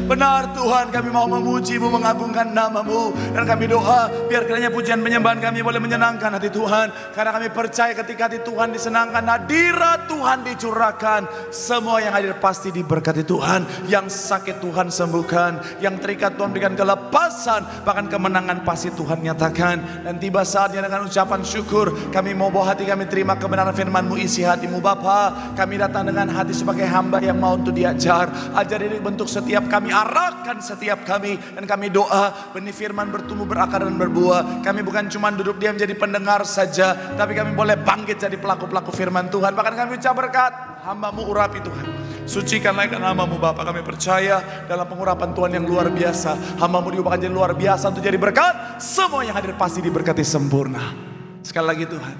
Benar Tuhan, kami mau memuji-Mu, mengagungkan nama-Mu. Dan kami doa biar kiranya pujian penyembahan kami boleh menyenangkan hati Tuhan. Karena kami percaya ketika hati Tuhan disenangkan, hadirat Tuhan dicurahkan, semua yang hadir pasti diberkati Tuhan. Yang sakit Tuhan sembuhkan, yang terikat Tuhan berikan kelepasan, bahkan kemenangan pasti Tuhan nyatakan. Dan tiba saatnya dengan ucapan syukur, kami mau bawa hati kami terima kebenaran firman-Mu, isi hati-Mu Bapa. Kami datang dengan hati sebagai hamba yang mau untuk diajar. Ajar diri bentuk setiap kami, arahkan setiap kami. Dan kami doa benih firman bertumbuh, berakar dan berbuah. Kami bukan cuma duduk diam jadi pendengar saja, tapi kami boleh bangkit jadi pelaku-pelaku firman Tuhan. Bahkan kami ucap berkat, hamba-Mu urapi Tuhan. Sucikan lagi nama-Mu Bapa. Kami percaya dalam pengurapan Tuhan yang luar biasa. Hamba-Mu diubahkan jadi luar biasa untuk jadi berkat. Semua yang hadir pasti diberkati sempurna. Sekali lagi Tuhan,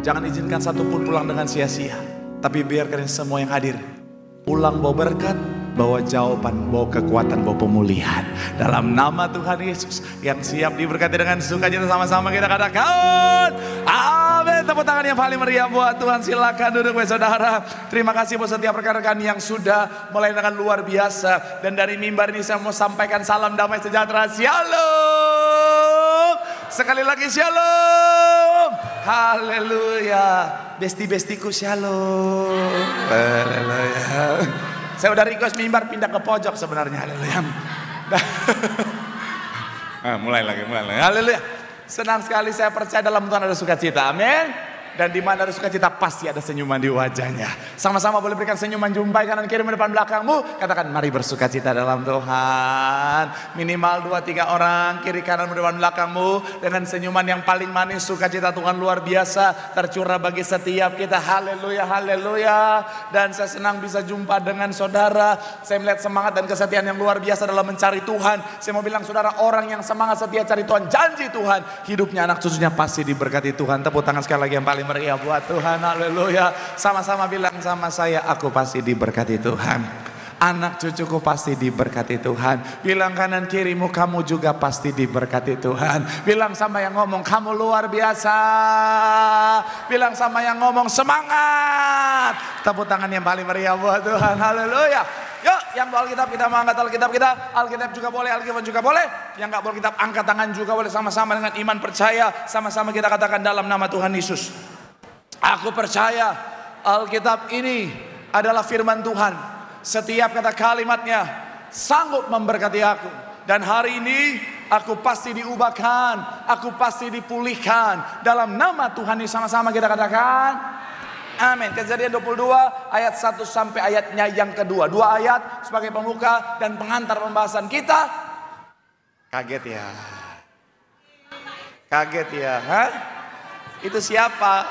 jangan izinkan satupun pulang dengan sia-sia, tapi biarkan semua yang hadir pulang bawa berkat, bawa jawaban, bawa kekuatan, bawa pemulihan. Dalam nama Tuhan Yesus yang siap diberkati dengan sukacita, sama-sama kita katakan amin. Tepuk tangan yang paling meriah buat Tuhan. Silakan duduk saudara. Terima kasih buat setiap rekan-rekan yang sudah mulai dengan luar biasa. Dan dari mimbar ini saya mau sampaikan salam damai sejahtera. Shalom. Sekali lagi shalom. Haleluya. Besti-bestiku shalom. Haleluya. Saya udah request mimbar pindah ke pojok sebenarnya. Haleluya. Mulai lagi. Haleluya. Senang sekali, saya percaya dalam Tuhan ada sukacita. Amin. Dan di mana ada sukacita pasti ada senyuman di wajahnya. Sama-sama boleh berikan senyuman, jumpai kanan kiri depan belakangmu. Katakan mari bersukacita dalam Tuhan. Minimal 2-3 orang kiri kanan depan belakangmu dengan senyuman yang paling manis. Sukacita Tuhan luar biasa tercurah bagi setiap kita. Haleluya, haleluya. Dan saya senang bisa jumpa dengan saudara. Saya melihat semangat dan kesetiaan yang luar biasa dalam mencari Tuhan. Saya mau bilang saudara, orang yang semangat setia cari Tuhan, janji Tuhan, hidupnya anak cucunya pasti diberkati Tuhan. Tepuk tangan sekali lagi yang paling meriah buat Tuhan. Haleluya. Sama-sama bilang sama saya, aku pasti diberkati Tuhan. Anak cucuku pasti diberkati Tuhan. Bilang kanan kirimu, kamu juga pasti diberkati Tuhan. Bilang sama yang ngomong, kamu luar biasa. Bilang sama yang ngomong, semangat. Tepuk tangan yang paling meriah buat Tuhan. Haleluya. Yuk, yang bawa Alkitab kita mengangkat Alkitab kita. Alkitab juga boleh, Alkitab juga boleh. Yang gak bawa Alkitab angkat tangan juga boleh. Sama-sama dengan iman percaya. Sama-sama kita katakan dalam nama Tuhan Yesus, aku percaya Alkitab ini adalah firman Tuhan. Setiap kata kalimatnya sanggup memberkati aku. Dan hari ini aku pasti diubahkan, aku pasti dipulihkan. Dalam nama Tuhan ini sama-sama kita katakan amin. Kejadian 22 ayat 1 sampai ayatnya yang kedua. 2 ayat sebagai pembuka dan pengantar pembahasan kita. Kaget ya? Kaget ya? Hah? Itu siapa?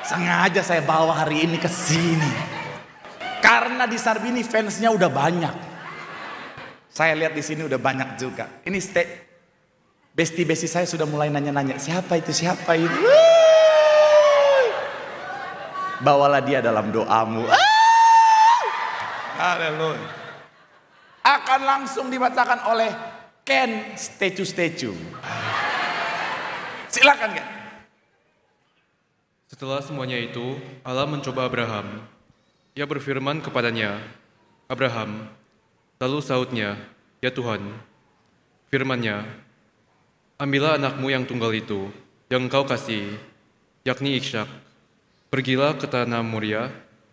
Sengaja saya bawa hari ini ke sini karena di Sarbini fansnya udah banyak. Saya lihat di sini udah banyak juga. Ini besti-besti saya sudah mulai nanya-nanya, siapa itu, siapa itu. Bawalah dia dalam doamu. Haleluya. Akan langsung dibacakan oleh Ken Statue. Silakan Ken. Setelah semuanya itu, Allah mencoba Abraham. Ia berfirman kepadanya, Abraham. Lalu sahutnya, ya Tuhan. Firman-Nya, ambillah anakmu yang tunggal itu, yang engkau kasih, yakni Ishak. Pergilah ke tanah Moria,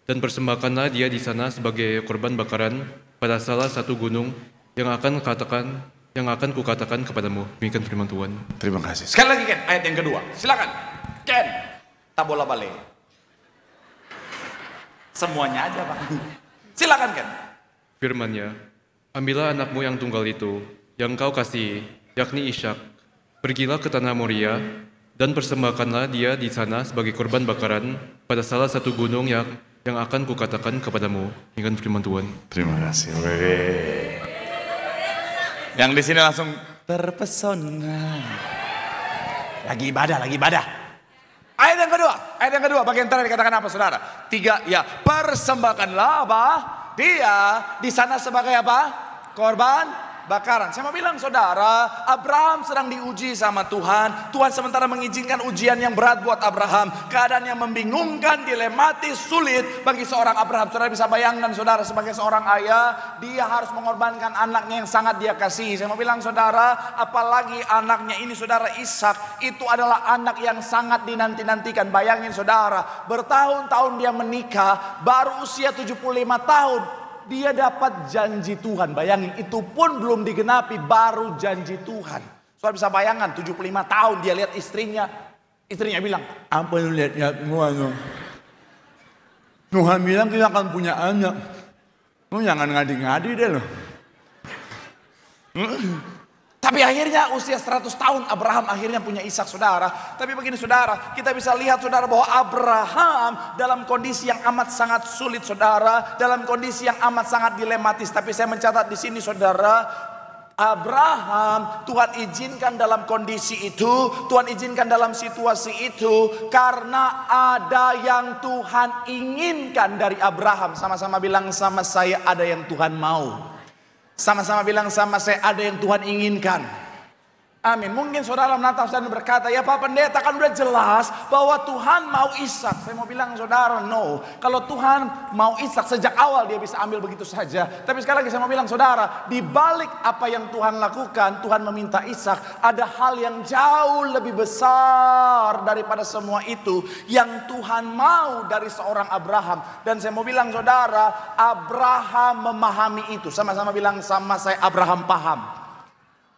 dan persembahkanlah dia di sana sebagai korban bakaran pada salah satu gunung yang akan kukatakan kepadamu. Demikian firman Tuhan. Terima kasih. Sekali lagi Ken, ayat yang kedua. Silakan Ken. Tabola balik. Semuanya aja Pak. Silakan Ken. Firman-Nya, ambillah anakmu yang tunggal itu, yang kau kasih, yakni Ishak. Pergilah ke tanah Moria, dan persembahkanlah dia di sana sebagai korban bakaran pada salah satu gunung yang akan kukatakan kepadamu. Demikian firman Tuhan. Terima kasih. Yang di sini langsung terpesona. Lagi ibadah. Ayat yang kedua, bagian terakhir dikatakan apa saudara? 3, ya, persembahkanlah apa? Dia di sana sebagai apa? Korban bakaran. Saya mau bilang saudara, Abraham sedang diuji sama Tuhan. Tuhan sementara mengizinkan ujian yang berat buat Abraham. Keadaan yang membingungkan, dilematis, sulit bagi seorang Abraham. Saudara bisa bayangkan saudara, sebagai seorang ayah, dia harus mengorbankan anaknya yang sangat dia kasihi. Saya mau bilang saudara, apalagi anaknya ini saudara Ishak, itu adalah anak yang sangat dinanti-nantikan. Bayangin saudara, bertahun-tahun dia menikah, baru usia 75 tahun. Dia dapat janji Tuhan. Bayangin, itu pun belum digenapi, baru janji Tuhan. Saudara bisa bayangkan 75 tahun dia lihat istrinya. Istrinya bilang, apa lu lihat Tuhan bilang kita akan punya anak. Lu jangan ngadi-ngadi deh loh. Tapi akhirnya usia 100 tahun Abraham akhirnya punya Ishak saudara. Tapi begini saudara, kita bisa lihat saudara bahwa Abraham dalam kondisi yang amat sangat sulit saudara, dalam kondisi yang amat sangat dilematis. Tapi saya mencatat di sini saudara, Abraham Tuhan izinkan dalam kondisi itu, Tuhan izinkan dalam situasi itu karena ada yang Tuhan inginkan dari Abraham. Sama-sama bilang sama saya, ada yang Tuhan mau. Sama-sama bilang sama saya, ada yang Tuhan inginkan. Amin. Mungkin saudara menatap dan berkata, ya Pak Pendeta kan udah jelas bahwa Tuhan mau Ishak. Saya mau bilang saudara, no. Kalau Tuhan mau Ishak sejak awal dia bisa ambil begitu saja. Tapi sekali lagi saya mau bilang saudara, di balik apa yang Tuhan lakukan, Tuhan meminta Ishak, ada hal yang jauh lebih besar daripada semua itu yang Tuhan mau dari seorang Abraham. Dan saya mau bilang saudara, Abraham memahami itu. Sama-sama bilang sama saya, Abraham paham.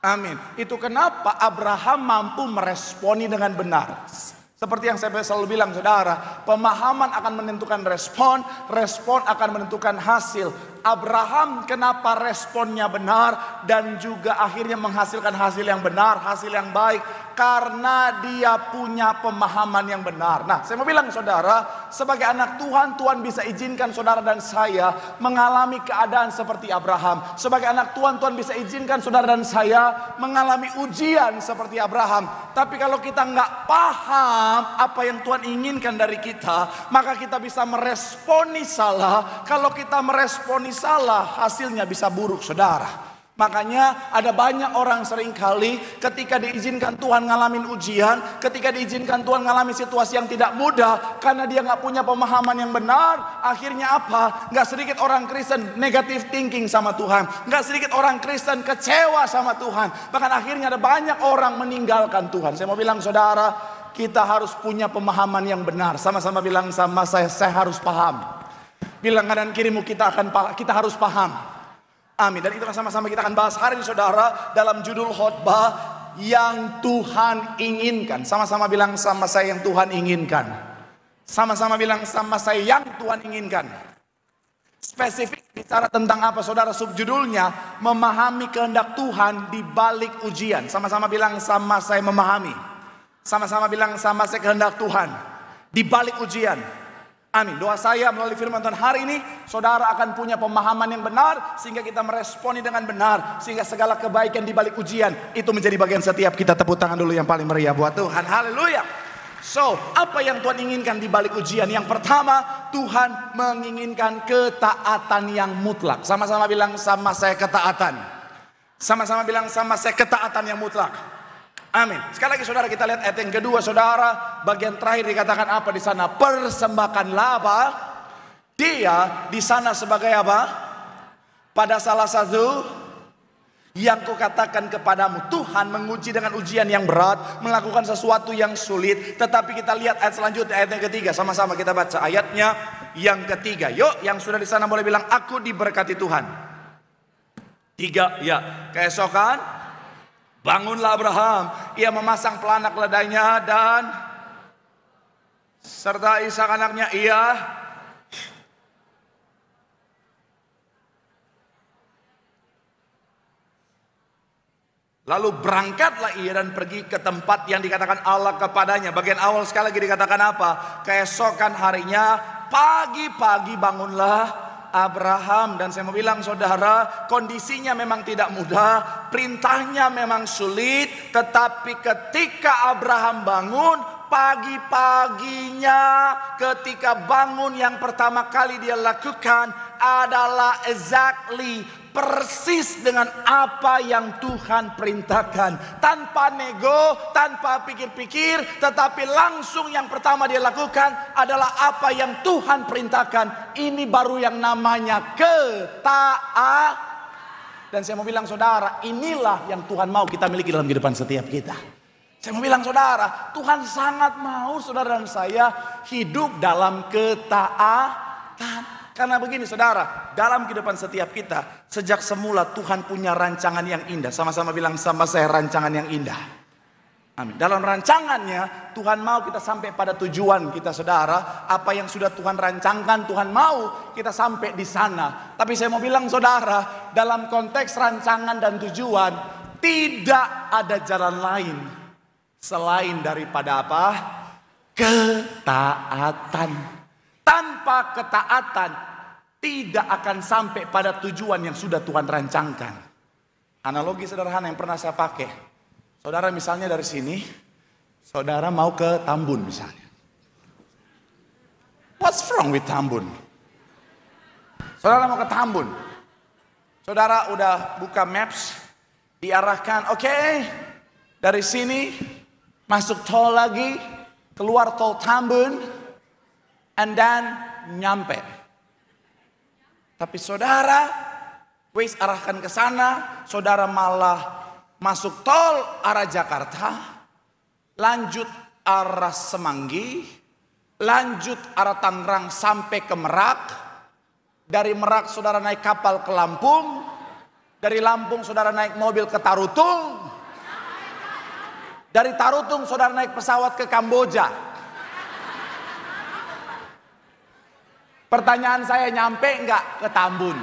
Amin. Itu kenapa Abraham mampu meresponi dengan benar. Seperti yang saya selalu bilang saudara, pemahaman akan menentukan respon, respon akan menentukan hasil. Abraham kenapa responnya benar dan juga akhirnya menghasilkan hasil yang benar, hasil yang baik, karena dia punya pemahaman yang benar. Nah, saya mau bilang saudara, sebagai anak Tuhan, Tuhan bisa izinkan saudara dan saya mengalami keadaan seperti Abraham. Sebagai anak Tuhan, Tuhan bisa izinkan saudara dan saya mengalami ujian seperti Abraham. Tapi kalau kita nggak paham apa yang Tuhan inginkan dari kita, maka kita bisa meresponi salah. Kalau kita meresponi salah, hasilnya bisa buruk saudara. Makanya ada banyak orang seringkali ketika diizinkan Tuhan ngalamin ujian, ketika diizinkan Tuhan ngalamin situasi yang tidak mudah, karena dia nggak punya pemahaman yang benar, akhirnya apa? Nggak sedikit orang Kristen negative thinking sama Tuhan, nggak sedikit orang Kristen kecewa sama Tuhan, bahkan akhirnya ada banyak orang meninggalkan Tuhan. Saya mau bilang saudara, kita harus punya pemahaman yang benar. Sama-sama bilang sama saya harus paham. Bilang kanan kirimu, kita harus paham. Amin. Dan itu sama-sama kita akan bahas hari ini saudara, dalam judul khotbah yang Tuhan inginkan. Sama-sama bilang sama saya, yang Tuhan inginkan. Sama-sama bilang sama saya, yang Tuhan inginkan. Spesifik bicara tentang apa saudara? Subjudulnya, memahami kehendak Tuhan di balik ujian. Sama-sama bilang sama saya, memahami. Sama-sama bilang sama saya, kehendak Tuhan di balik ujian. Amin. Doa saya melalui firman Tuhan hari ini, saudara akan punya pemahaman yang benar, sehingga kita meresponi dengan benar, sehingga segala kebaikan di balik ujian itu menjadi bagian setiap kita. Tepuk tangan dulu yang paling meriah buat Tuhan. Haleluya. So, apa yang Tuhan inginkan di balik ujian? Yang pertama, Tuhan menginginkan ketaatan yang mutlak. Sama-sama bilang sama saya, ketaatan. Sama-sama bilang sama saya, ketaatan yang mutlak. Amin. Sekali lagi saudara, kita lihat ayat yang kedua saudara. Bagian terakhir dikatakan apa di sana? Persembahkanlah apa? Dia di sana sebagai apa? Pada salah satu yang kukatakan kepadamu, Tuhan menguji dengan ujian yang berat, melakukan sesuatu yang sulit. Tetapi kita lihat ayat selanjutnya, ayat yang ketiga. Sama-sama kita baca ayatnya yang ketiga. Yuk, yang sudah di sana boleh bilang, aku diberkati Tuhan. 3, ya. Keesokan bangunlah Abraham, ia memasang pelanak keledainya dan serta Ishak anaknya, ia lalu berangkatlah ia dan pergi ke tempat yang dikatakan Allah kepadanya. Bagian awal sekali lagi dikatakan apa? Keesokan harinya pagi-pagi bangunlah Abraham. Dan saya mau bilang saudara, kondisinya memang tidak mudah, perintahnya memang sulit, tetapi ketika Abraham bangun pagi-paginya, ketika bangun yang pertama kali dia lakukan adalah exactly persis dengan apa yang Tuhan perintahkan. Tanpa nego, tanpa pikir-pikir, tetapi langsung yang pertama dia lakukan adalah apa yang Tuhan perintahkan. Ini baru yang namanya ketaatan. Dan saya mau bilang saudara, inilah yang Tuhan mau kita miliki dalam kehidupan setiap kita. Saya mau bilang saudara, Tuhan sangat mau saudara dan saya hidup dalam ketaatan. Karena begini saudara, dalam kehidupan setiap kita, sejak semula Tuhan punya rancangan yang indah. Sama-sama bilang sama saya, rancangan yang indah. Amin. Dalam rancangannya, Tuhan mau kita sampai pada tujuan kita saudara. Apa yang sudah Tuhan rancangkan, Tuhan mau kita sampai di sana. Tapi saya mau bilang saudara, dalam konteks rancangan dan tujuan, tidak ada jalan lain selain daripada apa? Ketaatan. Tanpa ketaatan tidak akan sampai pada tujuan yang sudah Tuhan rancangkan. Analogi sederhana yang pernah saya pakai. Saudara misalnya dari sini, saudara mau ke Tambun misalnya. What's wrong with Tambun? Saudara mau ke Tambun. Saudara udah buka maps, diarahkan, oke, dari sini masuk tol lagi, keluar tol Tambun, and then nyampe. Tapi saudara, wis arahkan ke sana, saudara malah masuk tol arah Jakarta, lanjut arah Semanggi, lanjut arah Tangerang sampai ke Merak. Dari Merak saudara naik kapal ke Lampung, dari Lampung saudara naik mobil ke Tarutung, dari Tarutung saudara naik pesawat ke Kamboja. Pertanyaan saya, nyampe enggak ke Tambun?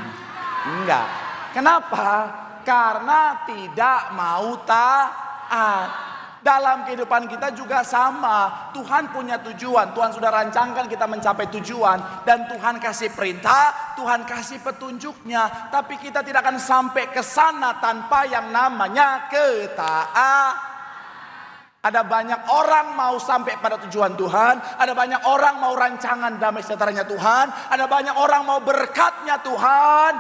Enggak. Kenapa? Karena tidak mau taat. Dalam kehidupan kita juga sama. Tuhan punya tujuan. Tuhan sudah rancangkan kita mencapai tujuan. Dan Tuhan kasih perintah, Tuhan kasih petunjuknya. Tapi kita tidak akan sampai ke sana tanpa yang namanya ketaatan. Ada banyak orang mau sampai pada tujuan Tuhan. Ada banyak orang mau rancangan damai sejahteranya Tuhan. Ada banyak orang mau berkatnya Tuhan.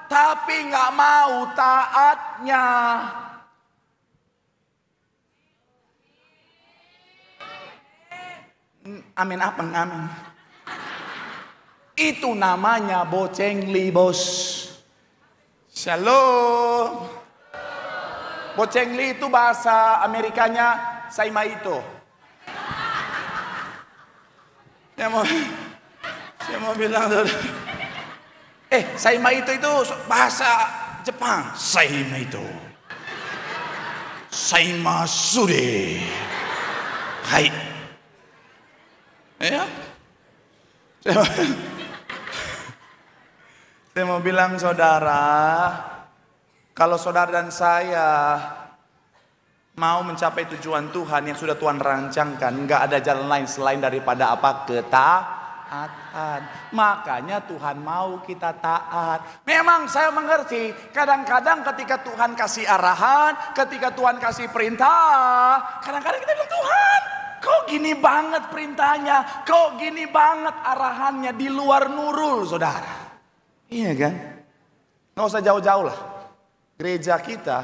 Tapi gak mau taatnya. Amin apa? Amin. Itu namanya bocengli bos. Shalom. Bocengli itu bahasa Amerikanya Saimaito. Saya mau bilang Saimaito itu bahasa Jepang. Saimaito. Saimasude. Hai. Ya. Saya mau bilang saudara, kalau saudara dan saya mau mencapai tujuan Tuhan yang sudah Tuhan rancangkan, nggak ada jalan lain selain daripada apa? Ketaatan. Makanya Tuhan mau kita taat. Memang saya mengerti, kadang-kadang ketika Tuhan kasih arahan, ketika Tuhan kasih perintah, kadang-kadang kita bilang, Tuhan, kok gini banget perintahnya, kok gini banget arahannya, di luar nurul saudara. Iya kan? Nggak usah jauh-jauh lah. Gereja kita,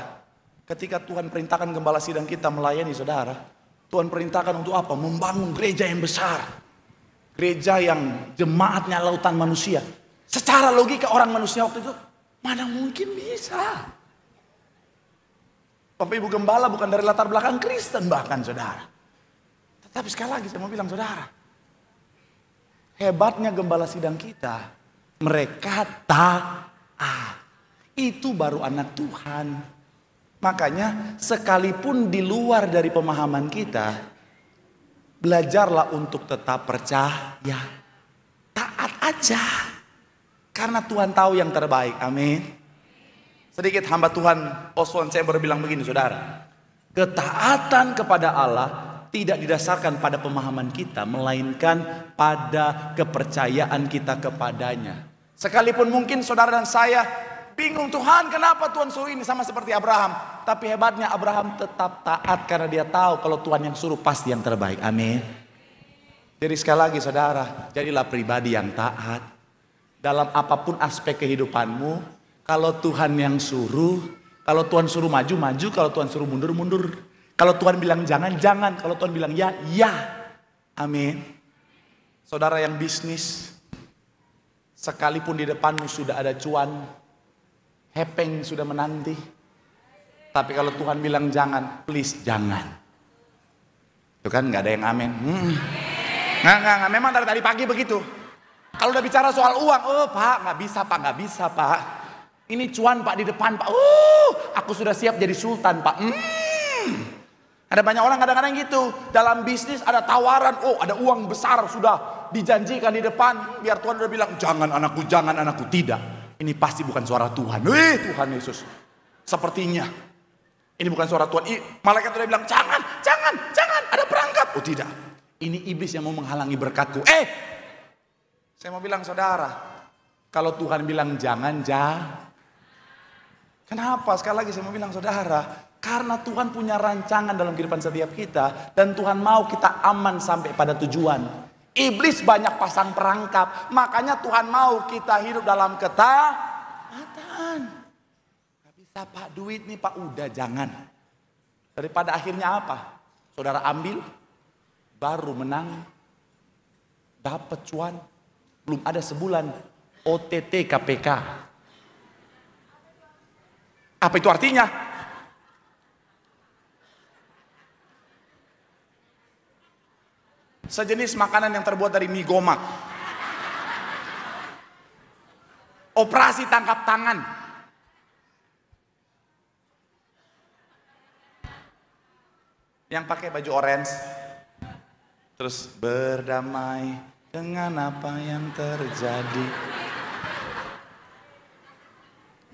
ketika Tuhan perintahkan gembala sidang kita melayani saudara, Tuhan perintahkan untuk apa? Membangun gereja yang besar. Gereja yang jemaatnya lautan manusia. Secara logika orang manusia waktu itu, mana mungkin bisa. Bapak Ibu gembala bukan dari latar belakang Kristen bahkan saudara. Tetapi sekali lagi saya mau bilang saudara, hebatnya gembala sidang kita, mereka taat. Itu baru anak Tuhan. Makanya sekalipun di luar dari pemahaman kita, belajarlah untuk tetap percaya. Taat aja. Karena Tuhan tahu yang terbaik. Amin. Sedikit hamba Tuhan Oswald Chamber bilang begini saudara. Ketaatan kepada Allah tidak didasarkan pada pemahaman kita, melainkan pada kepercayaan kita kepadanya. Sekalipun mungkin saudara dan saya bingung, Tuhan kenapa Tuhan suruh ini, sama seperti Abraham. Tapi hebatnya Abraham tetap taat karena dia tahu kalau Tuhan yang suruh pasti yang terbaik. Amin. Jadi sekali lagi saudara, jadilah pribadi yang taat. Dalam apapun aspek kehidupanmu, Kalau Tuhan yang suruh, kalau Tuhan suruh maju, maju. Kalau Tuhan suruh mundur, mundur. Kalau Tuhan bilang jangan, jangan. Kalau Tuhan bilang ya, ya. Amin. Saudara yang bisnis, sekalipun di depanmu sudah ada cuan, hepeng sudah menanti. Tapi kalau Tuhan bilang jangan, please jangan. Itu kan gak ada yang amin. Nggak. Memang dari tadi pagi begitu. Kalau udah bicara soal uang, oh Pak, nggak bisa Pak. Ini cuan Pak di depan Pak. Aku sudah siap jadi sultan Pak. Ada banyak orang kadang-kadang gitu. Dalam bisnis ada tawaran, ada uang besar sudah dijanjikan di depan. Biar Tuhan udah bilang, jangan anakku, tidak. Ini pasti bukan suara Tuhan. Tuhan Yesus. Sepertinya ini bukan suara Tuhan. Malaikat udah bilang, jangan, ada perangkap. Oh tidak, ini iblis yang mau menghalangi berkatku. Saya mau bilang saudara, kalau Tuhan bilang jangan. Kenapa? Sekali lagi saya mau bilang saudara, karena Tuhan punya rancangan dalam kehidupan setiap kita. Dan Tuhan mau kita aman sampai pada tujuan. Iblis banyak pasang perangkap. Makanya Tuhan mau kita hidup dalam ketaatan. Gak bisa Pak, duit nih Pak, udah jangan. Daripada akhirnya apa? Saudara ambil, baru menang, dapat cuan. Belum ada sebulan OTT KPK. Apa itu artinya? Sejenis makanan yang terbuat dari mie gomak. Operasi tangkap tangan. Yang pakai baju orange. Terus berdamai dengan apa yang terjadi.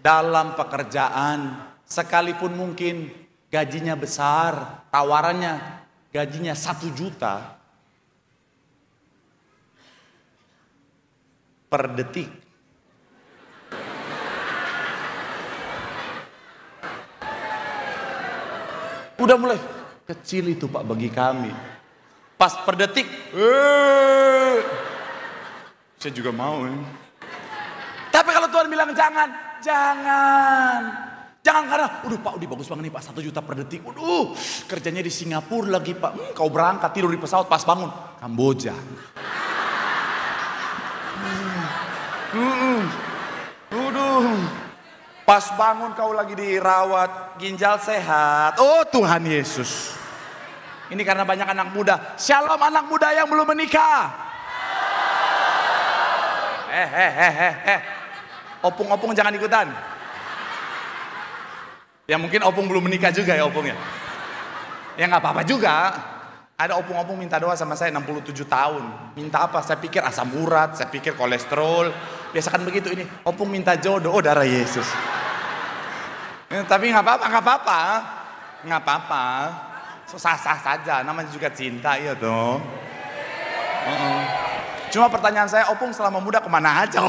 Dalam pekerjaan, sekalipun mungkin gajinya besar, tawarannya gajinya 1 juta per detik. Udah mulai kecil itu Pak bagi kami. Pas per detik, saya juga mau. Tapi kalau Tuhan bilang jangan. Jangan karena, Pak, udah bagus banget nih Pak, 1 juta per detik. Kerjanya di Singapura lagi Pak. Kau berangkat tidur di pesawat pas bangun Kamboja. Pas bangun kau lagi dirawat, ginjal sehat. Oh Tuhan Yesus. Ini karena banyak anak muda. Shalom anak muda yang belum menikah. Opung-opung jangan ikutan. Ya mungkin opung belum menikah juga ya opung ya. Ya nggak apa-apa juga. Ada opung-opung minta doa sama saya 67 tahun. Minta apa? Saya pikir asam urat, saya pikir kolesterol. Biasakan begitu ini. Opung minta jodoh, oh darah Yesus. Tapi nggak apa-apa. Sah-sah saja, namanya juga cinta ya toh. Cuma pertanyaan saya, opung selama muda kemana aja?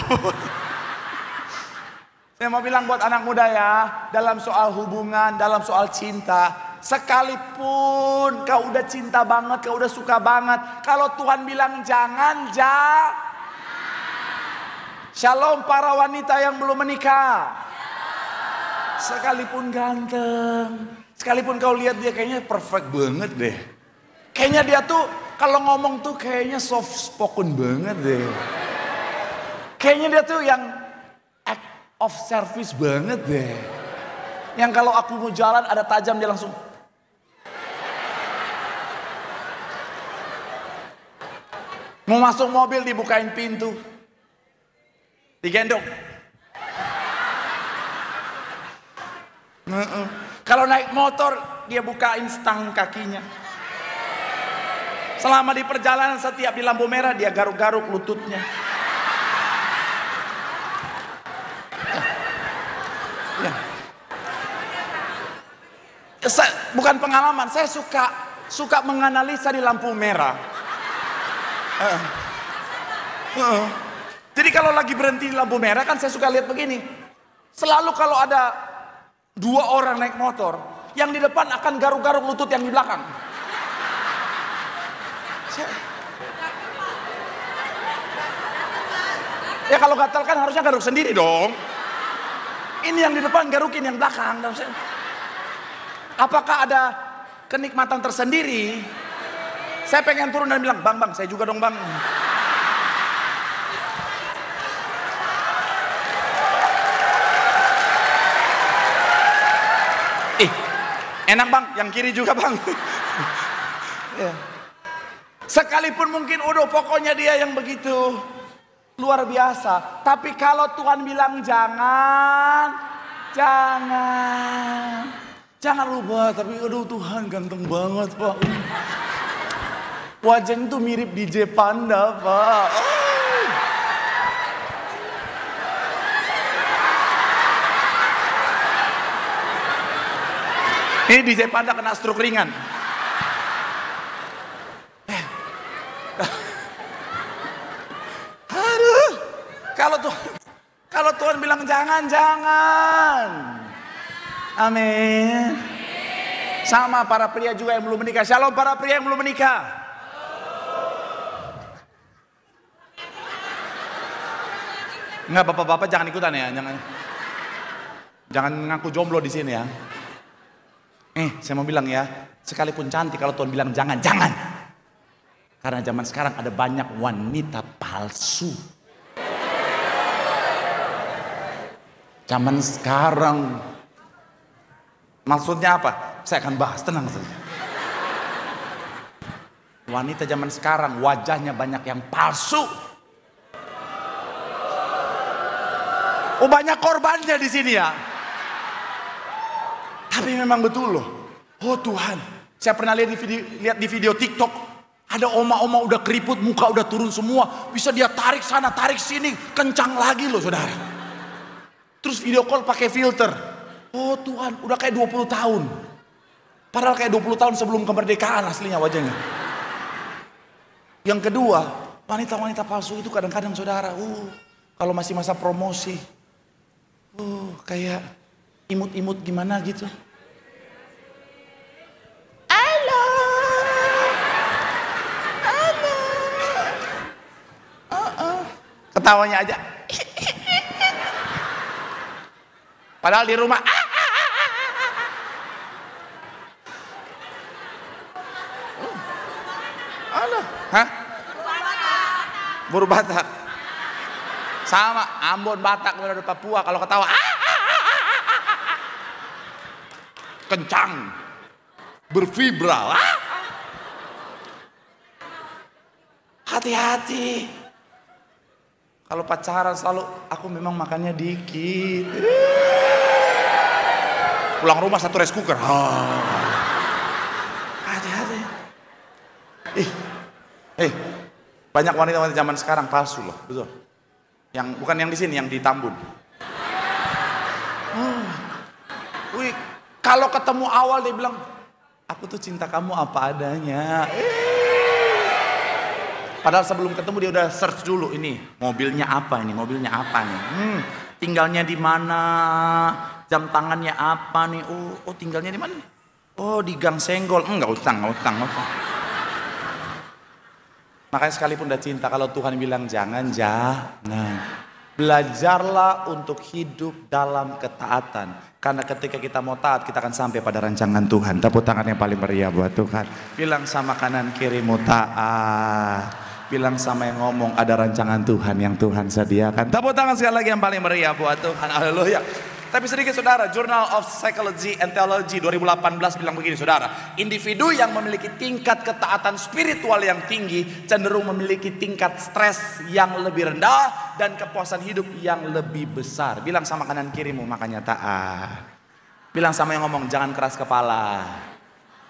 Saya mau bilang buat anak muda ya, dalam soal hubungan, dalam soal cinta, sekalipun kau udah cinta banget, kau udah suka banget, kalau Tuhan bilang jangan. Shalom para wanita yang belum menikah. Sekalipun ganteng, sekalipun kau lihat dia kayaknya perfect banget deh. Kayaknya dia tuh kalau ngomong tuh kayaknya soft spoken banget deh. Kayaknya dia tuh yang act of service banget deh. Yang kalau aku mau jalan ada tajam dia langsung. Mau masuk mobil dibukain pintu. Digendong. Kalau naik motor dia bukain stang kakinya. Selama di perjalanan setiap di lampu merah dia garuk-garuk lututnya. Ya. Bukan pengalaman, saya suka menganalisa di lampu merah. Jadi kalau lagi berhenti di lampu merah kan saya suka lihat begini. Selalu kalau ada 2 orang naik motor, yang di depan akan garuk-garuk lutut yang di belakang. Ya kalau gatal kan harusnya garuk sendiri dong. Ini yang di depan garukin yang belakang. Apakah ada kenikmatan tersendiri? Saya pengen turun dan bilang, bang, saya juga dong bang. Enak bang, yang kiri juga bang. Ya. Sekalipun mungkin udah pokoknya dia yang begitu luar biasa. Tapi kalau Tuhan bilang jangan. Jangan lupa, tapi aduh Tuhan ganteng banget Pak. Wajahnya tuh mirip DJ Panda Pak. Ini DJ Panda kena stroke ringan. Aduh, kalau Tuhan bilang jangan. Amin. Sama para pria juga yang belum menikah. Shalom para pria yang belum menikah. Enggak, bapak-bapak jangan ikutan ya, jangan ngaku jomblo di sini ya. Saya mau bilang ya, sekalipun cantik kalau Tuhan bilang jangan. Karena zaman sekarang ada banyak wanita palsu. Zaman sekarang, maksudnya apa? Saya akan bahas, tenang saja. Wanita zaman sekarang wajahnya banyak yang palsu. Oh, banyak korbannya di sini ya. Tapi memang betul loh. Oh Tuhan, saya pernah lihat di video TikTok, ada oma-oma udah keriput, muka udah turun semua, bisa dia tarik sana, tarik sini, kencang lagi loh saudara. Terus video call pakai filter. Oh Tuhan, udah kayak 20 tahun. Padahal kayak 20 tahun sebelum kemerdekaan aslinya wajahnya. Yang kedua, wanita-wanita palsu itu kadang-kadang saudara, kalau masih masa promosi, kayak imut-imut gimana gitu. Halo. Ketawanya aja. Padahal di rumah. Halo. Hah? Buru Batak. Sama Ambon, Batak, ada Papua kalau ketawa kencang, bervibra. Hati-hati. Kalau pacaran selalu aku memang makannya dikit. Pulang rumah satu rice cooker. Hati-hati. Banyak wanita-wanita zaman sekarang palsu loh, betul. Yang bukan yang di sini, yang di Tambun. Kalau ketemu awal dia bilang, aku tuh cinta kamu apa adanya. Padahal sebelum ketemu dia udah search dulu, ini mobilnya apa nih, tinggalnya di mana, jam tangannya apa nih, oh tinggalnya di mana? Oh di Gang Senggol, nggak usah. Makanya sekalipun udah cinta, kalau Tuhan bilang jangan. Belajarlah untuk hidup dalam ketaatan. Karena ketika kita mau taat, kita akan sampai pada rancangan Tuhan. Tepuk tangan yang paling meriah buat Tuhan. Bilang sama kanan kirimu taat. Bilang sama yang ngomong ada rancangan Tuhan yang Tuhan sediakan. Tepuk tangan sekali lagi yang paling meriah buat Tuhan. Haleluya. Tapi sedikit saudara, Journal of Psychology and Theology 2018 bilang begini saudara. Individu yang memiliki tingkat ketaatan spiritual yang tinggi cenderung memiliki tingkat stres yang lebih rendah dan kepuasan hidup yang lebih besar. Bilang sama kanan kirimu makanya taat. Bilang sama yang ngomong jangan keras kepala.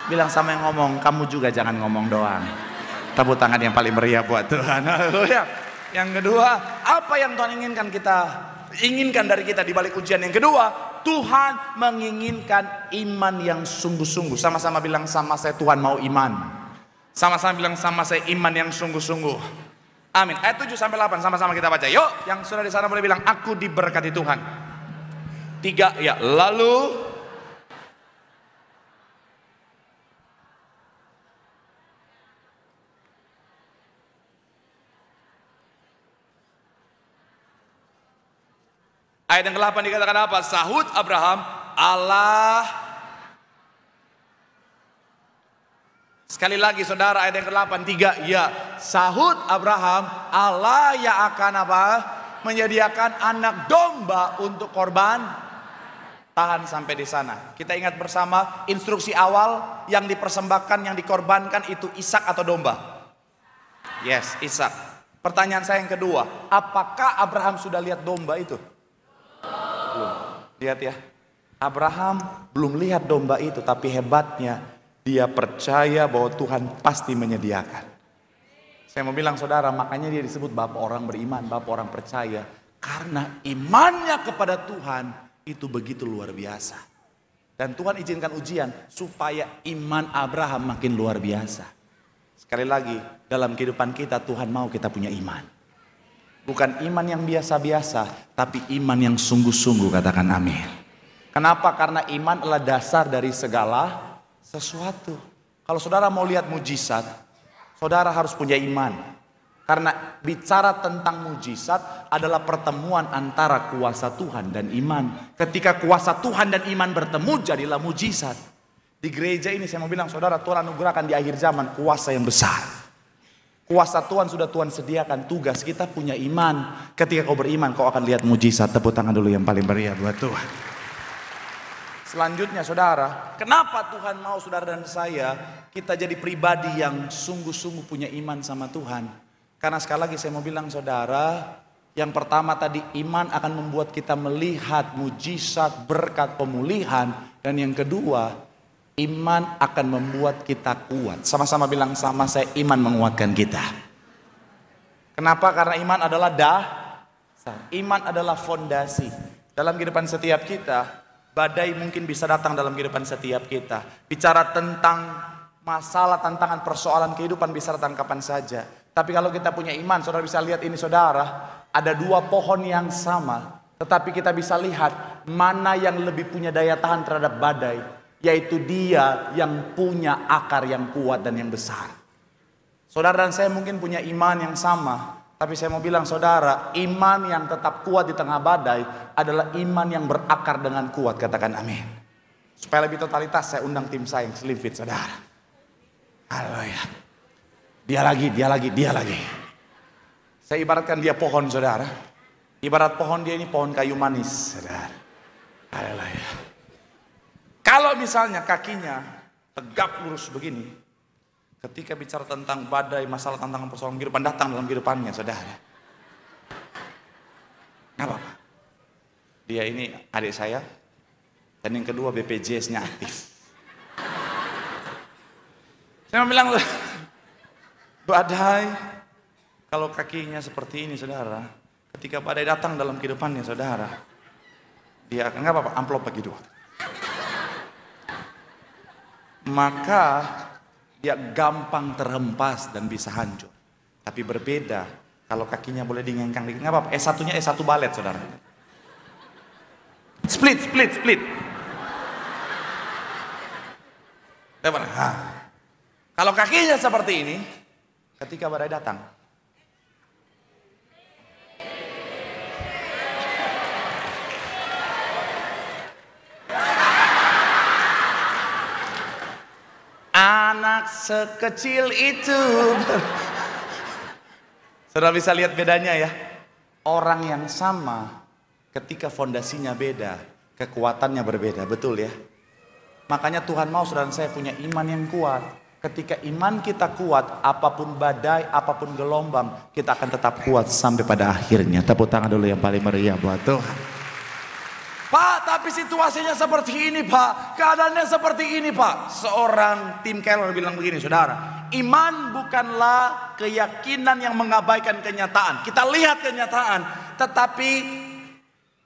Bilang sama yang ngomong kamu juga jangan ngomong doang. Tepuk tangan yang paling meriah buat Tuhan. Haleluya. Yang kedua, apa yang Tuhan inginkan dari kita di balik ujian yang kedua? Tuhan menginginkan iman yang sungguh-sungguh. Sama-sama bilang sama saya, Tuhan mau iman. Sama-sama bilang sama saya, iman yang sungguh-sungguh. Amin. Ayat 7 sampai 8 sama-sama kita baca. Yuk, yang sudah di sana boleh bilang aku diberkati Tuhan. 3 ya. Lalu Ayat yang ke-8 dikatakan apa? Sahut Abraham, Allah. Sekali lagi saudara, ayat yang ke-8, 3, ya. Sahut Abraham, Allah yang akan apa? Menyediakan anak domba untuk korban. Tahan sampai di sana. Kita ingat bersama instruksi awal yang dipersembahkan, yang dikorbankan itu Ishak atau domba? Yes, Ishak. Pertanyaan saya yang kedua, apakah Abraham sudah lihat domba itu? Belum. Lihat ya, Abraham belum lihat domba itu, tapi hebatnya dia percaya bahwa Tuhan pasti menyediakan. Saya mau bilang saudara, makanya dia disebut bapak orang beriman, bapak orang percaya. Karena imannya kepada Tuhan itu begitu luar biasa. Dan Tuhan izinkan ujian supaya iman Abraham makin luar biasa. Sekali lagi, dalam kehidupan kita Tuhan mau kita punya iman. Bukan iman yang biasa-biasa, tapi iman yang sungguh-sungguh, katakan amin. Kenapa? Karena iman adalah dasar dari segala sesuatu. Kalau saudara mau lihat mujizat, saudara harus punya iman. Karena bicara tentang mujizat adalah pertemuan antara kuasa Tuhan dan iman. Ketika kuasa Tuhan dan iman bertemu, jadilah mujizat. Di gereja ini saya mau bilang saudara, Tuhan anugerahkan di akhir zaman kuasa yang besar. Kuasa Tuhan sudah Tuhan sediakan, tugas kita punya iman. Ketika kau beriman, kau akan lihat mujizat. Tepuk tangan dulu yang paling meriah buat Tuhan. Selanjutnya saudara, kenapa Tuhan mau saudara dan saya kita jadi pribadi yang sungguh-sungguh punya iman sama Tuhan? Karena sekali lagi saya mau bilang saudara, yang pertama tadi iman akan membuat kita melihat mujizat, berkat, pemulihan. Dan yang kedua, iman akan membuat kita kuat. Sama-sama bilang sama saya, iman menguatkan kita. Kenapa? Karena iman adalah dasar. Iman adalah fondasi. Dalam kehidupan setiap kita, badai mungkin bisa datang dalam kehidupan setiap kita. Bicara tentang masalah, tantangan, persoalan kehidupan bisa datang kapan saja. Tapi kalau kita punya iman, saudara bisa lihat ini saudara, ada dua pohon yang sama. Tetapi kita bisa lihat mana yang lebih punya daya tahan terhadap badai. Yaitu dia yang punya akar yang kuat dan yang besar. Saudara dan saya mungkin punya iman yang sama. Tapi saya mau bilang saudara, iman yang tetap kuat di tengah badai adalah iman yang berakar dengan kuat. Katakan amin. Supaya lebih totalitas saya undang tim saya yang selipit saudara. Haleluya. Dia lagi. Saya ibaratkan dia pohon saudara. Ibarat pohon dia ini pohon kayu manis saudara. Haleluya. Kalau misalnya kakinya tegap lurus begini, ketika bicara tentang badai, masalah, tantangan, persoalan kehidupan datang dalam kehidupannya, saudara. Nggak apa-apa. Dia ini adik saya, dan yang kedua BPJS-nya aktif. Saya mau bilang, badai, kalau kakinya seperti ini, saudara, ketika badai datang dalam kehidupannya, saudara, dia akan nggak apa-apa, amplop bagi dua. Maka dia gampang terhempas dan bisa hancur. Tapi berbeda kalau kakinya boleh dingengkang dikit, nggak apa-apa. S1-nya S1 balet saudara. Split. Kalau kakinya seperti ini, ketika badai datang, anak sekecil itu. Saudara bisa lihat bedanya ya. Orang yang sama ketika fondasinya beda, kekuatannya berbeda, betul ya. Makanya Tuhan mau saudara saya punya iman yang kuat. Ketika iman kita kuat, apapun badai, apapun gelombang, kita akan tetap kuat sampai pada akhirnya. Tepuk tangan dulu yang paling meriah buat Tuhan. Pak, tapi situasinya seperti ini Pak, keadaannya seperti ini Pak. Seorang Tim Keller bilang begini saudara, iman bukanlah keyakinan yang mengabaikan kenyataan. Kita lihat kenyataan, tetapi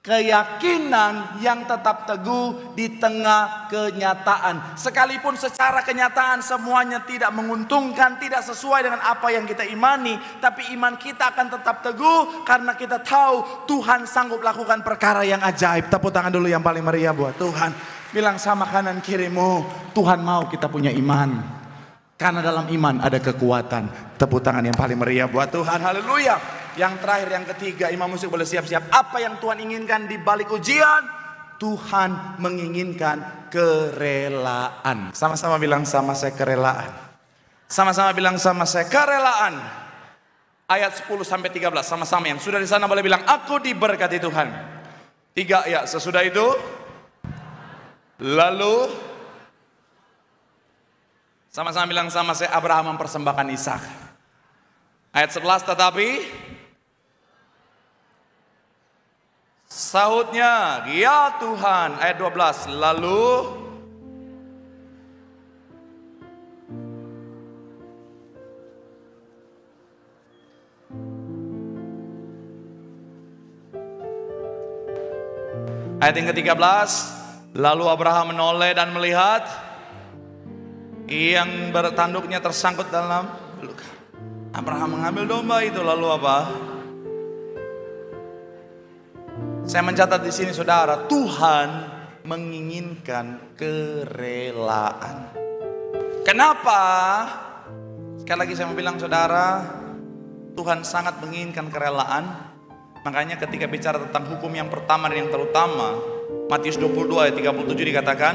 keyakinan yang tetap teguh di tengah kenyataan. Sekalipun secara kenyataan semuanya tidak menguntungkan, tidak sesuai dengan apa yang kita imani, tapi iman kita akan tetap teguh karena kita tahu Tuhan sanggup lakukan perkara yang ajaib. Tepuk tangan dulu yang paling meriah buat Tuhan. Bilang sama kanan kirimu, Tuhan mau kita punya iman. Karena dalam iman ada kekuatan. Tepuk tangan yang paling meriah buat Tuhan. Haleluya. Yang terakhir, yang ketiga, imam musik boleh siap-siap. Apa yang Tuhan inginkan di balik ujian? Tuhan menginginkan kerelaan. Sama-sama bilang sama saya kerelaan. Sama-sama bilang sama saya kerelaan. Ayat 10 sampai 13 sama-sama, yang sudah di sana boleh bilang aku diberkati Tuhan. 3 ya, sesudah itu lalu sama-sama bilang sama saya Abraham mempersembahkan Ishak. Ayat 11 tetapi sahutnya ya Tuhan. Ayat 12 lalu ayat yang ke-13, lalu Abraham menoleh dan melihat yang bertanduknya tersangkut dalam luka. Abraham mengambil domba itu, lalu apa? Saya mencatat di sini saudara, Tuhan menginginkan kerelaan. Kenapa? Sekali lagi saya mau bilang saudara, Tuhan sangat menginginkan kerelaan. Makanya ketika bicara tentang hukum yang pertama dan yang terutama, Matius 22 ayat 37 dikatakan,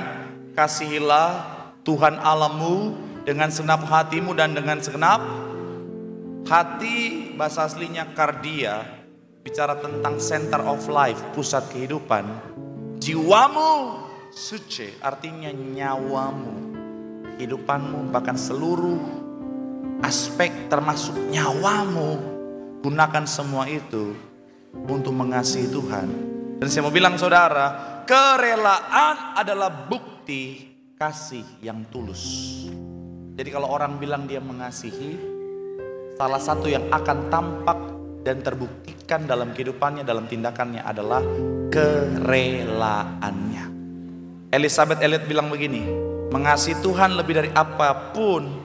kasihilah Tuhan Allahmu dengan segenap hatimu dan dengan segenap hati. Bahasa aslinya kardia, bicara tentang center of life, pusat kehidupan. Jiwamu suci, artinya nyawamu, kehidupanmu, bahkan seluruh aspek termasuk nyawamu. Gunakan semua itu untuk mengasihi Tuhan. Dan saya mau bilang saudara, kerelaan adalah bukti kasih yang tulus. Jadi kalau orang bilang dia mengasihi, salah satu yang akan tampak dan terbuktikan dalam kehidupannya, dalam tindakannya adalah kerelaannya. Elizabeth Elliot bilang begini, mengasihi Tuhan lebih dari apapun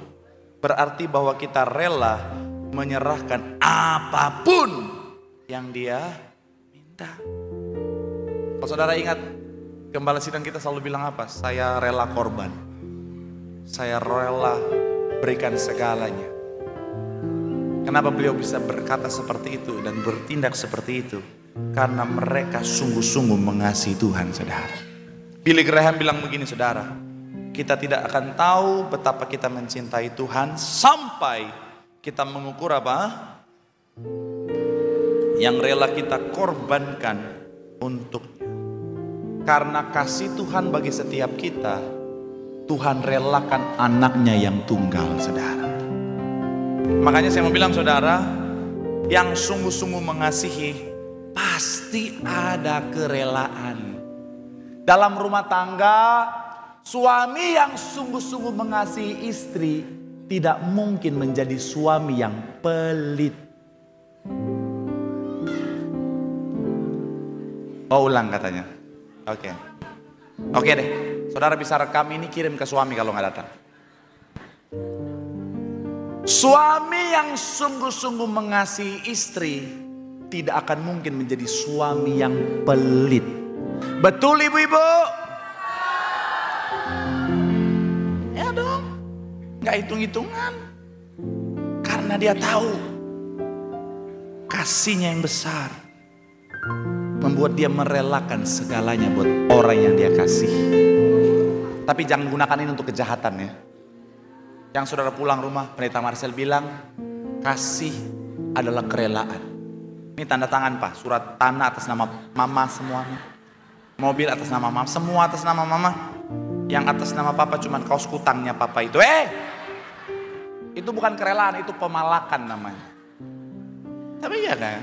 berarti bahwa kita rela menyerahkan apapun yang dia minta. Kalau saudara ingat, gembala sidang kita selalu bilang apa? Saya rela korban. Saya rela berikan segalanya. Kenapa beliau bisa berkata seperti itu dan bertindak seperti itu? Karena mereka sungguh-sungguh mengasihi Tuhan, saudara. Billy Graham bilang begini, saudara. Kita tidak akan tahu betapa kita mencintai Tuhan sampai kita mengukur apa? Yang rela kita korbankan untuknya. Karena kasih Tuhan bagi setiap kita, Tuhan relakan anaknya yang tunggal, saudara. Makanya saya mau bilang saudara, yang sungguh-sungguh mengasihi pasti ada kerelaan. Dalam rumah tangga, suami yang sungguh-sungguh mengasihi istri tidak mungkin menjadi suami yang pelit. Oh, ulang katanya. Oke deh. Saudara bisa rekam ini, kirim ke suami kalau nggak datang. Suami yang sungguh-sungguh mengasihi istri tidak akan mungkin menjadi suami yang pelit. Betul ibu-ibu? Ya dong. Nggak hitung-hitungan. Karena dia tahu kasihnya yang besar membuat dia merelakan segalanya buat orang yang dia kasih. Tapi jangan gunakan ini untuk kejahatan ya. Yang saudara pulang rumah, Pendeta Marcel bilang, kasih adalah kerelaan. Ini tanda tangan Pak, surat tanah atas nama mama semuanya. Mobil atas nama mama, semua atas nama mama. Yang atas nama papa cuman kaos kutangnya papa itu. Itu bukan kerelaan, itu pemalakan namanya. Tapi iya kan?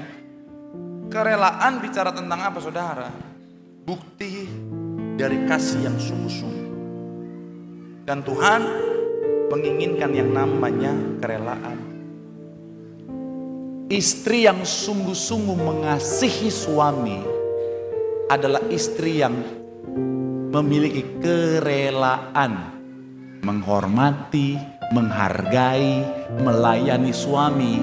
Kerelaan bicara tentang apa saudara? Bukti dari kasih yang sungguh-sungguh. Dan Tuhan menginginkan yang namanya kerelaan. Istri yang sungguh-sungguh mengasihi suami adalah istri yang memiliki kerelaan menghormati, menghargai, melayani suami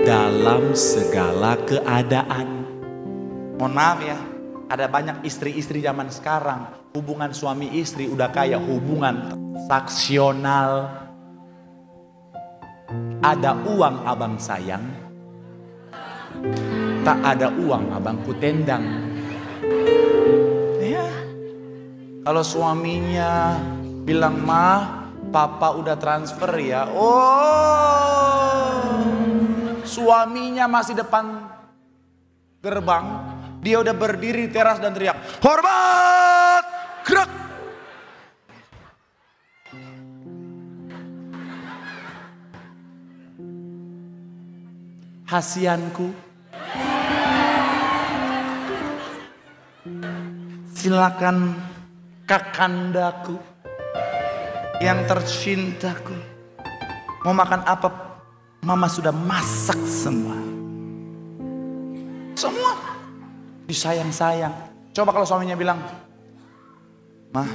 dalam segala keadaan. Mohon maaf ya, ada banyak istri-istri zaman sekarang, hubungan suami istri udah kayak hubungan transaksional. Ada uang abang sayang, Tak ada uang abangku tendang. Ya. Kalau suaminya bilang, "Ma, papa udah transfer ya." Oh, suaminya masih depan gerbang, dia udah berdiri di teras dan teriak, "Hormat!" Gerak. Hasianku, silakan kakandaku yang tercintaku, mau makan apa? Mama sudah masak semua. Semua disayang-sayang. Coba kalau suaminya bilang, "Ma,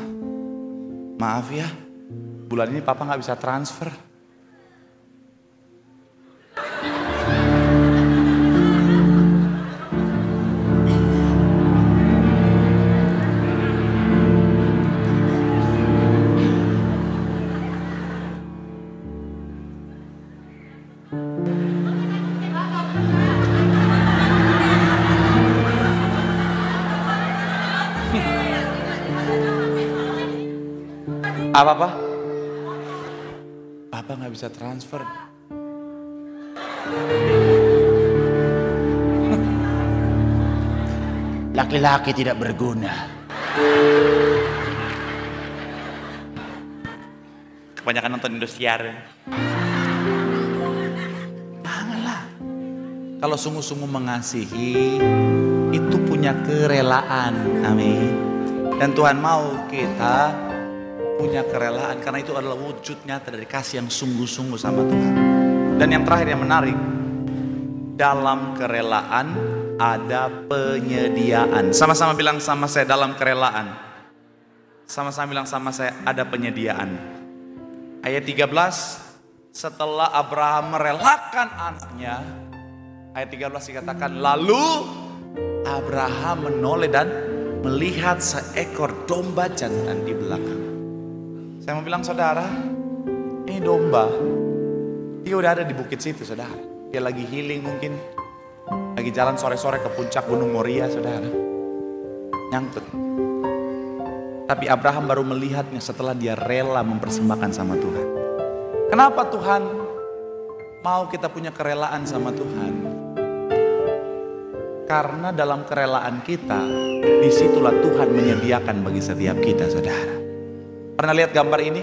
maaf ya, bulan ini papa gak bisa transfer." Apa? Papa gak bisa transfer. Laki-laki tidak berguna. Kebanyakan nonton Indosiar. Janganlah. Kalau sungguh-sungguh mengasihi, itu punya kerelaan. Amin. Dan Tuhan mau kita punya kerelaan, karena itu adalah wujud nyata dari kasih yang sungguh-sungguh sama Tuhan. Dan yang terakhir yang menarik, dalam kerelaan ada penyediaan. Sama-sama bilang sama saya, dalam kerelaan. Sama-sama bilang sama saya, ada penyediaan. Ayat 13, setelah Abraham merelakan anaknya, ayat 13 dikatakan, lalu Abraham menoleh dan melihat seekor domba jantan di belakang. Saya mau bilang, saudara, ini domba, dia udah ada di bukit situ, saudara. Dia lagi healing mungkin, lagi jalan sore-sore ke puncak Gunung Moria, saudara. Nyangkut. Tapi Abraham baru melihatnya setelah dia rela mempersembahkan sama Tuhan. Kenapa Tuhan mau kita punya kerelaan sama Tuhan? Karena dalam kerelaan kita, disitulah Tuhan menyediakan bagi setiap kita, saudara. Pernah lihat gambar ini?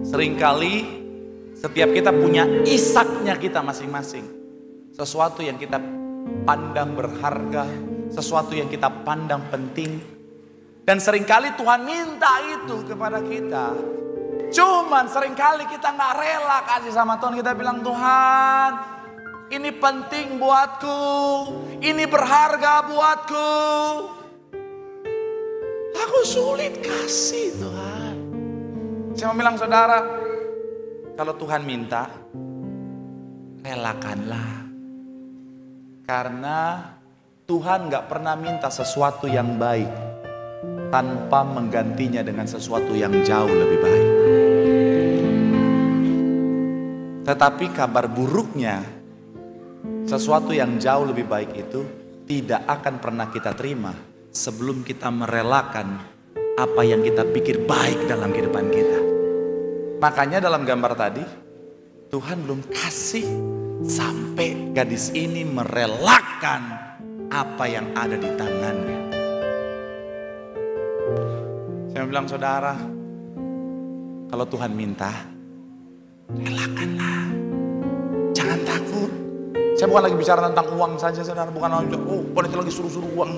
Seringkali setiap kita punya isaknya kita masing-masing. Sesuatu yang kita pandang berharga, sesuatu yang kita pandang penting. Dan seringkali Tuhan minta itu kepada kita. Cuman seringkali kita gak rela kasih sama Tuhan. Kita bilang, Tuhan, ini penting buatku, ini berharga buatku. Aku sulit kasih Tuhan. Saya mau bilang, saudara, kalau Tuhan minta, relakanlah. Karena Tuhan gak pernah minta sesuatu yang baik tanpa menggantinya dengan sesuatu yang jauh lebih baik. Tetapi kabar buruknya, sesuatu yang jauh lebih baik itu tidak akan pernah kita terima sebelum kita merelakan apa yang kita pikir baik dalam kehidupan kita. Makanya dalam gambar tadi, Tuhan belum kasih sampai gadis ini merelakan apa yang ada di tangannya. Saya bilang, saudara, kalau Tuhan minta, relakanlah. Jangan takut. Saya bukan lagi bicara tentang uang saja, saudara. Bukan lagi, itu lagi suruh-suruh uang.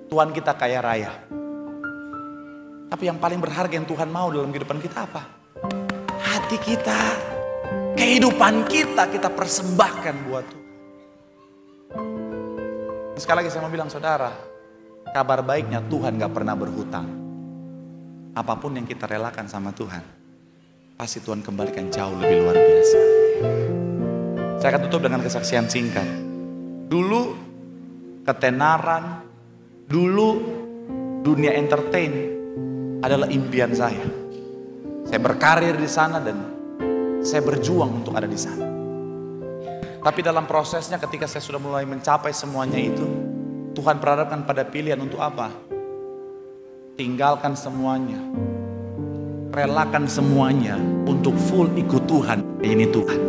Tuhan kita kaya raya. Tapi yang paling berharga yang Tuhan mau dalam kehidupan kita apa? Hati kita, kehidupan kita, kita persembahkan buat Tuhan. Sekali lagi saya mau bilang, saudara, kabar baiknya Tuhan gak pernah berhutang. Apapun yang kita relakan sama Tuhan, pasti Tuhan kembalikan jauh lebih luar biasa. Saya akan tutup dengan kesaksian singkat. Dulu ketenaran, dulu dunia entertain adalah impian saya. Saya berkarir di sana dan saya berjuang untuk ada di sana. Tapi dalam prosesnya ketika saya sudah mulai mencapai semuanya itu, Tuhan perhadapkan pada pilihan untuk apa? Tinggalkan semuanya. Relakan semuanya untuk full ikut Tuhan. Ini Tuhan.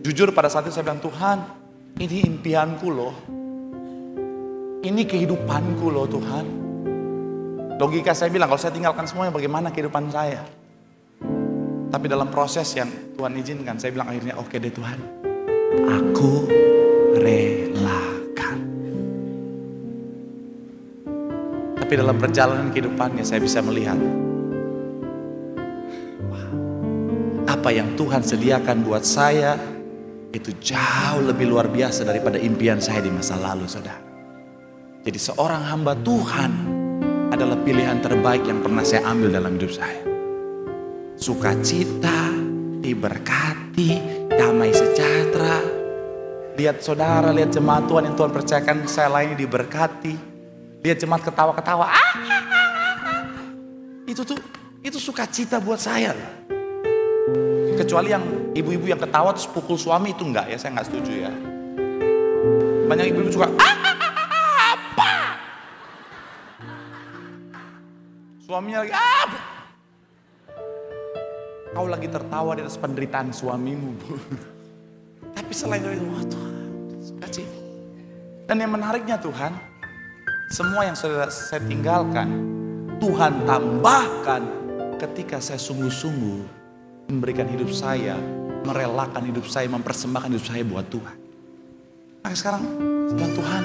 Jujur pada saat itu saya bilang, Tuhan, ini impianku loh. Ini kehidupanku loh Tuhan. Logika saya bilang, kalau saya tinggalkan semuanya bagaimana kehidupan saya? Tapi dalam proses yang Tuhan izinkan, saya bilang akhirnya oke deh Tuhan. Aku relakan. Tapi dalam perjalanan kehidupannya saya bisa melihat apa yang Tuhan sediakan buat saya itu jauh lebih luar biasa daripada impian saya di masa lalu, saudara. Jadi seorang hamba Tuhan adalah pilihan terbaik yang pernah saya ambil dalam hidup saya. Sukacita, diberkati, damai sejahtera. Lihat saudara, lihat jemaat Tuhan yang Tuhan percayakan saya lainnya diberkati. Lihat jemaat ketawa-ketawa. Itu sukacita buat saya. Kecuali yang ibu-ibu yang ketawa terus pukul suami itu enggak ya, saya enggak setuju ya. Banyak ibu-ibu suka apa? Suaminya lagi apa? Kau lagi tertawa di atas penderitaan suamimu. Tapi selain itu, wah Tuhan, sukacita. Dan yang menariknya Tuhan, semua yang saya tinggalkan, Tuhan tambahkan ketika saya sungguh-sungguh memberikan hidup saya, merelakan hidup saya, mempersembahkan hidup saya buat Tuhan. Nah sekarang, Tuhan,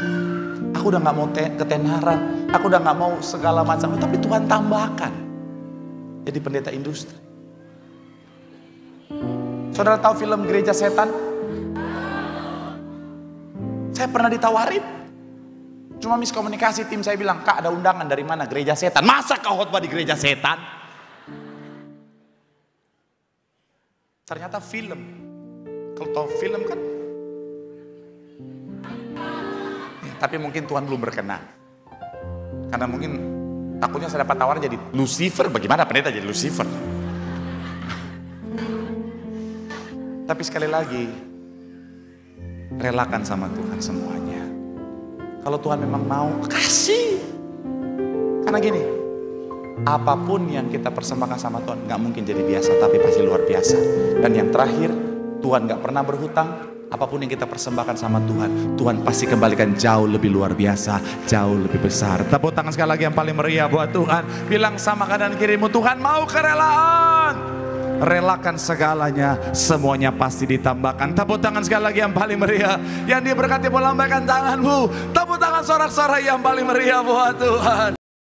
aku udah gak mau ketenaran, aku udah gak mau segala macam, tapi Tuhan tambahkan. Jadi pendeta industri. Saudara tahu film Gereja Setan? Saya pernah ditawarin. Cuma miskomunikasi, tim saya bilang, Kak ada undangan dari mana? Gereja Setan. Masa kau khotbah di Gereja Setan? Ternyata film. Kalau tahu film kan. Ya, tapi mungkin Tuhan belum berkenan. Karena mungkin takutnya saya dapat tawaran jadi Lucifer. Bagaimana pendeta jadi Lucifer? Tapi sekali lagi, relakan sama Tuhan semuanya. Kalau Tuhan memang mau, kasih. Karena gini, apapun yang kita persembahkan sama Tuhan gak mungkin jadi biasa, tapi pasti luar biasa. Dan yang terakhir, Tuhan gak pernah berhutang. Apapun yang kita persembahkan sama Tuhan, Tuhan pasti kembalikan jauh lebih luar biasa, jauh lebih besar. Tepuk tangan sekali lagi yang paling meriah buat Tuhan. Bilang sama kanan kirimu, Tuhan mau kerelaan. Relakan segalanya, semuanya pasti ditambahkan. Tepuk tangan sekali lagi yang paling meriah. Yang diberkati boleh lambaikan tanganmu. Tepuk tangan sorak-sorai yang paling meriah buat Tuhan.